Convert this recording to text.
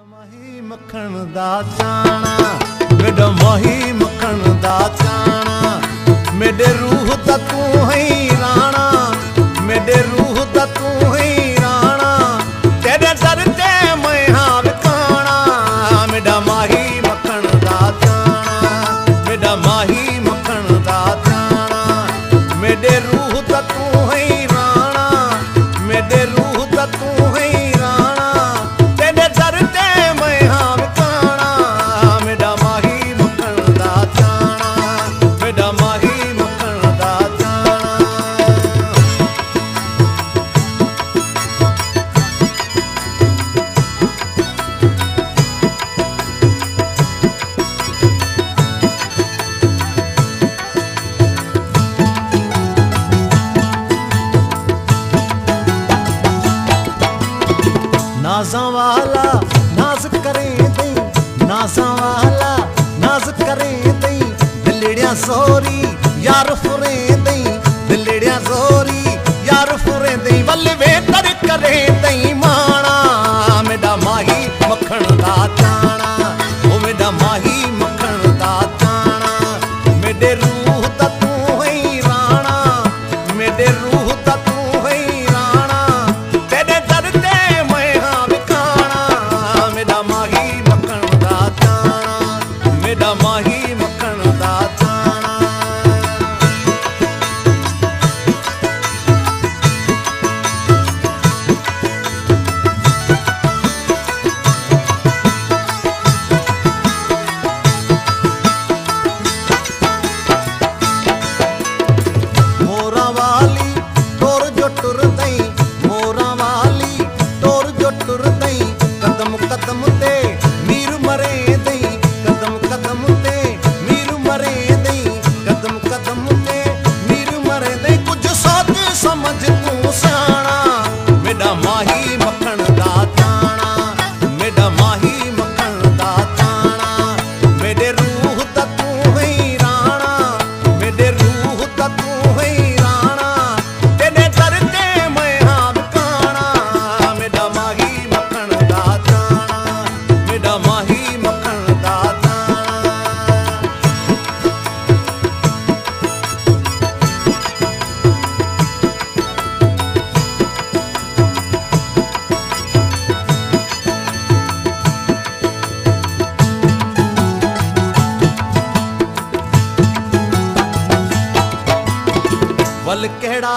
ਮਾਹੀ ਮੱਖਣ ਦਾ ਚਾਣਾ, ਮੇਰਾ ਮਾਹੀ ਮੱਖਣ ਦਾ ਚਾਣਾ, ਮੇਰੇ ਰੂਹ ਦਾ ਤੂੰ ਹੀ ਰਾਣਾ, ਮੇਰੇ ਰੂਹ ਦਾ ਤੂੰ ਹੀ ਰਾਣਾ, ਤੇਰੇ ਦਰ ਤੇ ਮੈਂ ਹਾਂ ਵਿਕਾਣਾ, ਮੇਰਾ ਮਾਹੀ ਮੱਖਣ ਦਾ ਚਾਣਾ, ਮੇਰਾ ਮਾਹੀ ਮੱਖਣ ਦਾ ਚਾਣਾ, ਮੇਰੇ ਰੂਹ ਦਾ ਤੂੰ ਹੀ ਰਾਣਾ, ਮੇਰੇ ਰੂਹ ਦਾ ਤੂੰ ਹੀ ਰਾਣਾ, ਤੇਰੇ ਦਰ ਤੇ ਮੈਂ ਹਾਂ ਵਿਕਾਣਾ, ਮੇਰਾ ਮਾਹੀ ਮੱਖਣ ਦਾ ਚਾਣਾ, ਮੇਰਾ ਮਾਹੀ ਮੱਖਣ ਦਾ ਚਾਣਾ। नाज़ां वाला नाज करे दई, नाज़ां वाला नाज करे दई, दिलड़ियां सोरी यार फुरे दई, दिलड़ियां सोरी यार फुरे दई, वल वे तर करे दई माना, मेरा माही मक्खण दा चाना, ओ मेरा माही मक्खण दा चाना, मेरे रूह दा तू ही राणा, मेरे रूह दा तू ही राणा, तेरे दर ते मैं हाँ विकाना, मेरा माही मक्खण दा चाना, मेरा माही मक्खण दा चाना। मोरा वाली टोर जो टुर दई, मोरा वाली टोर जो टुर दई, कदम कदम ते मीर मरे दई, कदम कदम ते मीर मरे दई, कदम कदम ते मीर मरे दई, कुछ सोच समझ तू सियाणा, मेरा माही मक्खण दा चाना, मेरा माही मक्खण दा चाना, मेरे रूह दा तू ही राणा, मेरे रूह दा तू ही राणा, तेरे दर ते मैं हाँ विकाना, मेरा माही मक्खण दा चाना, मेरा माही मक्खण दा चाना। वल केड़ा